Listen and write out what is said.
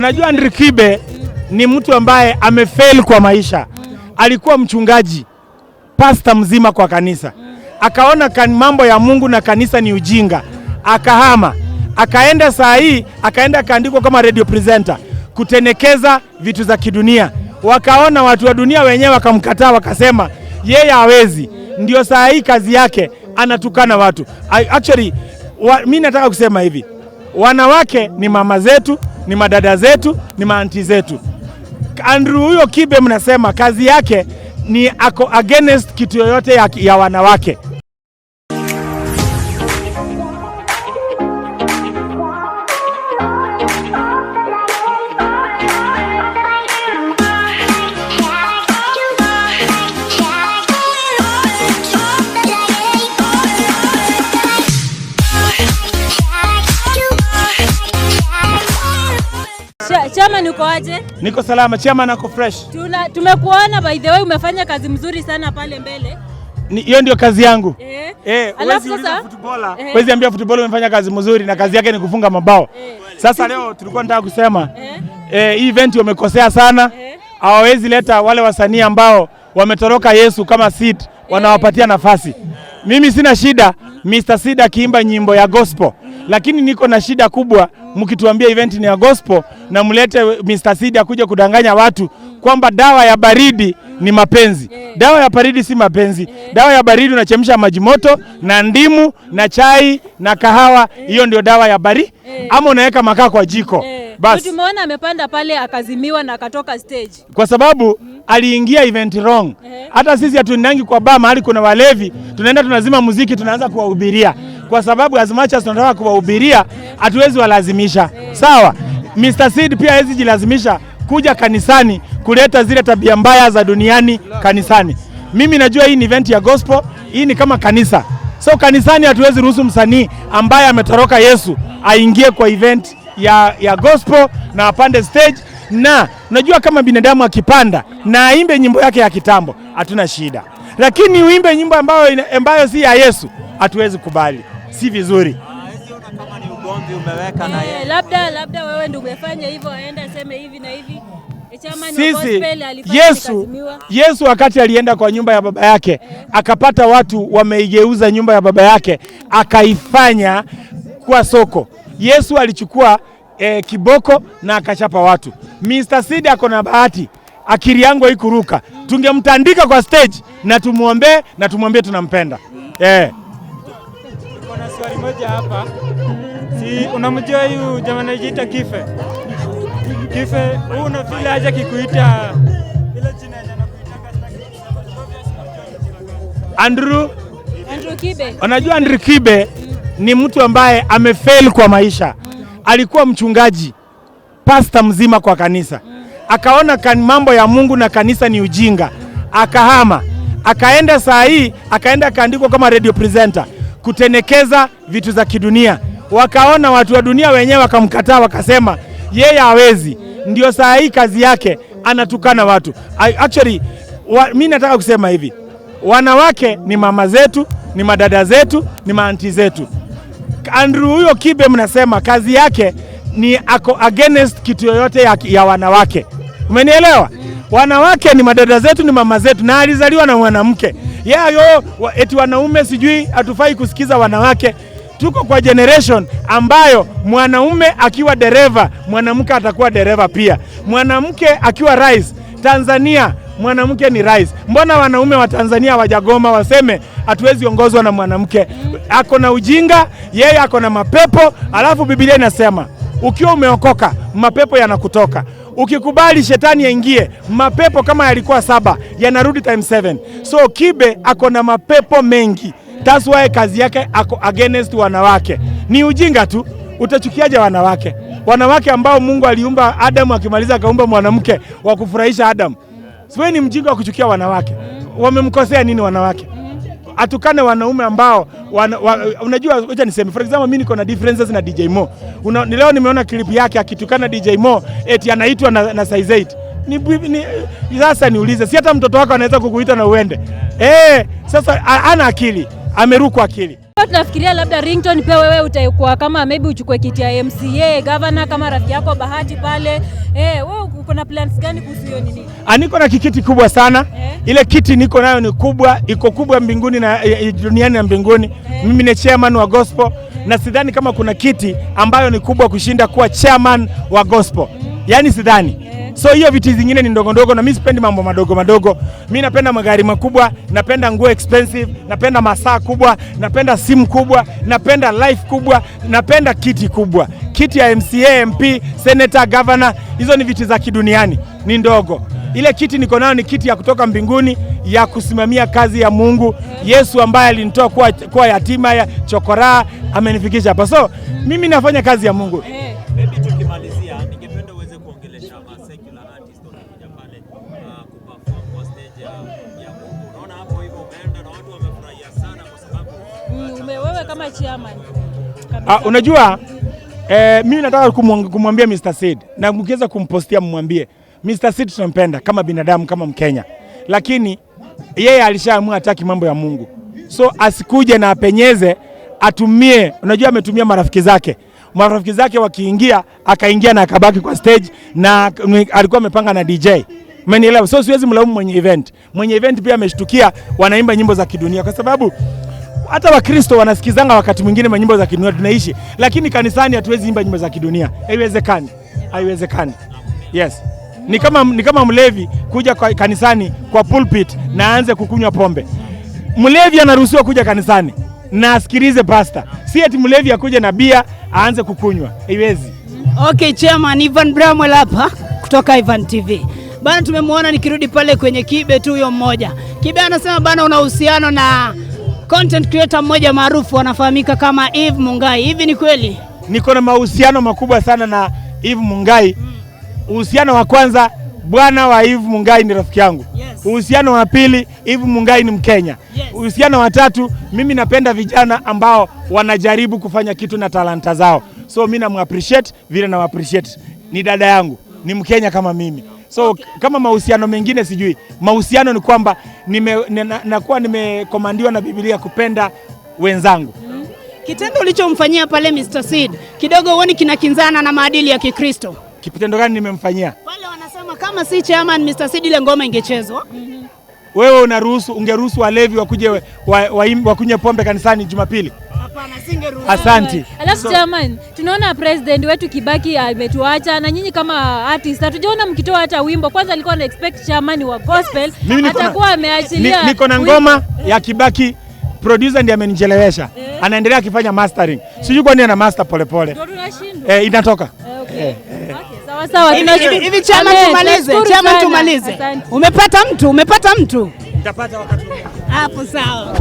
Najua Kibe ni mtu ambaye amefail kwa maisha. Alikuwa mchungaji, pastor mzima kwa kanisa. Akaona mambo ya Mungu na kanisa ni ujinga. Akahama. Akaenda saa hii, akaenda kaandikwa kama radio presenter, kutenekeza vitu za kidunia. Wakaona watu wa dunia wenyewe wakamkataa, wakasema yeye hawezi. Ndio saa hii kazi yake anatukana watu. Mimi nataka kusema hivi. Wanawake ni mama zetu, ni madada zetu, ni maanti zetu. Andrew huyo Kibe mnasema kazi yake ni ako against kitu yoyote ya wanawake. Chama niko aje? Niko salama, chama nako fresh. Tumekuona by the way umefanya kazi mzuri sana pale mbele. Hiyo ndio kazi yangu. Alafu sasa footballer. Wezi ambia footballer umefanya kazi mzuri na kazi yake ni kufunga mabao. Sasa leo tulikuwa tunataka kusema hii event wamekosea sana. Hawawezi leta wale wasanii ambao wametoroka Yesu kama seed, wanawapatia nafasi. Mimi sina shida Mr. Seed akiimba nyimbo ya gospel. Lakini niko na shida kubwa mkituambia event ni ya gospel na mlete Mr. Seed akuje kudanganya watu kwamba dawa ya baridi ni mapenzi. Dawa ya baridi si mapenzi. Dawa ya baridi unachemsha maji moto na ndimu na chai na kahawa, hiyo ndio dawa ya baridi. Ama unaweka makaa kwa jiko. Basi tumeona amepanda pale akazimiwa na akatoka stage. Kwa sababu aliingia event wrong. Hata sisi hatuendangi kwa bar mahali kuna walevi, tunaenda tunazima muziki, tunaanza kuwahubiria. Kwa sababu as much as tunataka kuwahubiria, hatuwezi walazimisha. Sawa? Mr. Seed pia hawezi jilazimisha kuja kanisani kuleta zile tabia mbaya za duniani kanisani. Mimi najua hii ni event ya gospel, hii ni kama kanisa. So kanisani hatuwezi ruhusu msanii ambaye ametoroka Yesu aingie kwa event ya gospel na apande stage. Na unajua kama binadamu akipanda na aimbe nyimbo yake ya kitambo, hatuna shida. Lakini uimbe nyimbo ambayo si ya Yesu, hatuwezi kubali. Si vizuri. Kama ni ugomvi umeweka na yeye. Labda wewe ndio umefanya hivyo, aenda aseme hivi na hivi. Sisi Yesu wakati alienda kwa nyumba ya baba yake, akapata watu wameigeuza nyumba ya baba yake, akaifanya kuwa soko. Yesu alichukua kiboko na akachapa watu. Mr. Seed ako na bahati, akili yangu haikuruka. Tungemtandika kwa stage na tumwambie tunampenda. Kuna swali moja hapa. Si unamjua huyu jamaa anajiita Kibe? Kibe, unafeel aje kikuita ile jina anakuitaka Andrew Kibe. Unajua Kibe ni mtu ambaye amefail kwa maisha. Alikuwa mchungaji, pastor mzima kwa kanisa. Akaona mambo ya Mungu na kanisa ni ujinga. Akahama. Akaenda saa hii, akaenda kaandikwa kama radio presenter, kutenekeza vitu za kidunia. Wakaona watu wa dunia wenyewe wakamkataa, wakasema yeye hawezi. Ndio saa hii kazi yake anatukana watu. Mimi nataka kusema hivi. Wanawake ni mama zetu, ni madada zetu, ni maanti zetu. Andrew huyo Kibe mnasema kazi yake ni ako against kitu yoyote ya wanawake. Umenielewa? Wanawake ni madada zetu, ni mama zetu, na alizaliwa na mwanamke. Eti wanaume sijui hatufai kusikiza wanawake. Tuko kwa generation ambayo mwanaume akiwa dereva, mwanamke atakuwa dereva pia. Mwanamke akiwa rais, Tanzania mwanamke ni rais. Mbona wanaume wa Tanzania wajagoma waseme hatuwezi ongozwa na mwanamke? Ako na ujinga, yeye ako na mapepo. Alafu Biblia inasema ukiwa umeokoka mapepo yanakutoka. Ukikubali shetani aingie, mapepo kama yalikuwa 7 yanarudi times 7. So Kibe ako na mapepo mengi. That's why kazi yake ako against wanawake. Ni ujinga tu. Utachukiaje wanawake? Wanawake ambao Mungu aliumba Adamu, akimaliza akaumba mwanamke wa kufurahisha Adamu. Siwe ni mjinga wa kuchukia wanawake. Wamemkosea nini wanawake? Atukane wanaume ambao unajua, acha niseme for example, mimi niko na differences na DJ Mo. Leo nimeona clip yake akitukana DJ Mo eti anaitwa na size 8. Sasa niulize, si hata mtoto wako anaweza kukuita na uende? Sasa ana akili, ameruka akili. Tunafikiria labda Ringtone pia wewe utakuwa kama maybe uchukue kiti ya MCA, governor kama rafiki yako Bahati pale. Wewe uko na plans gani kuhusu hiyo nini? Niko na kiti kubwa sana. Ile kiti niko nayo ni kubwa, iko kubwa mbinguni na duniani na mbinguni. Mimi ni chairman wa gospel na sidhani kama kuna kiti ambayo ni kubwa kushinda kuwa chairman wa gospel. Yaani sidhani. So hiyo viti zingine ni ndogo ndogo na mimi sipendi mambo madogo madogo. Mimi napenda magari makubwa, napenda nguo expensive, napenda masaa kubwa, napenda simu kubwa, napenda life kubwa, napenda kiti kubwa. Kiti ya MCA, MP, senator, governor, hizo ni viti za kiduniani, ni ndogo. Ile kiti niko nayo ni kiti ya kutoka mbinguni ya kusimamia kazi ya Mungu. Yesu ambaye alinitoa kuwa yatima ya chokora amenifikisha hapa. So mimi nafanya kazi ya Mungu. Maybe tukimalizia ningependa uweze kuongelesha secular artist wanakuja pale kuperform kwa stage ya Mungu. Unaona hapo hivyo umeenda na watu wamefurahia sana kwa sababu wewe kama chairman. Unajua mimi nataka kumwambia Mr. Sid na mkiweza kumpostia mmwambie Mr. Sid tunampenda kama binadamu kama Mkenya. Lakini yeye alishaamua hataki mambo ya Mungu. So asikuje na apenyeze atumie, unajua ametumia marafiki zake. Marafiki zake wakiingia, akaingia na akabaki kwa stage na alikuwa amepanga na DJ. Umenielewa? So siwezi mlaumu mwenye event. Mwenye event pia ameshtukia wanaimba nyimbo za kidunia kwa sababu hata Wakristo wanasikizanga wakati mwingine nyimbo za kidunia tunaishi, lakini kanisani hatuwezi imba nyimbo za kidunia. Haiwezekani. Haiwezekani. Yes. Ni kama mlevi kuja kwa kanisani kwa pulpit na aanze kukunywa pombe. Mlevi anaruhusiwa kuja kanisani na asikilize pastor. Si eti mlevi akuje na bia aanze kukunywa. Haiwezi. Okay, chairman Ivan Bramwell hapa kutoka Ivan TV. Bana tumemwona nikirudi pale kwenye Kibe tu huyo mmoja. Kibe anasema bana una uhusiano na content creator mmoja maarufu anafahamika kama Eve Mungai. Hivi ni kweli? Niko na mahusiano makubwa sana na Eve Mungai. Uhusiano wa kwanza, bwana wa Eve Mungai ni rafiki yangu. Uhusiano wa pili, Eve Mungai ni Mkenya. Uhusiano wa tatu, mimi napenda vijana ambao wanajaribu kufanya kitu na talanta zao. So mimi namu-appreciate vile na-appreciate. Ni dada yangu, ni Mkenya kama mimi. So kama mahusiano mengine sijui. Mahusiano ni kwamba nakuwa nimekomandiwa na Biblia kupenda wenzangu. Kitendo ulichomfanyia pale Mr. Sid kidogo uone kinakinzana na maadili ya Kikristo. Kitendo gani nimemfanyia? Wale wanasema kama si chairman Mr. Sid ile ngoma ingechezwa. Wewe ungeruhusu walevi wakuje wakunywe pombe kanisani Jumapili? Hapana, singeruhusu. Asante. Alafu chairman, tunaona president wetu Kibaki ametuacha na nyinyi kama artist hatujaona mkitoa hata wimbo. Kwanza alikuwa na expect chairman wa gospel atakuwa ameachilia. Niko na ngoma ya Kibaki, producer ndiye amenichelewesha. Anaendelea akifanya mastering. Sijui kwa nini ana master polepole. Ndio tunashindwa. Inatoka. Okay. Sawa. Hivi chairman tumalize. Umepata mtu? Nitapata wakati hapo sawa.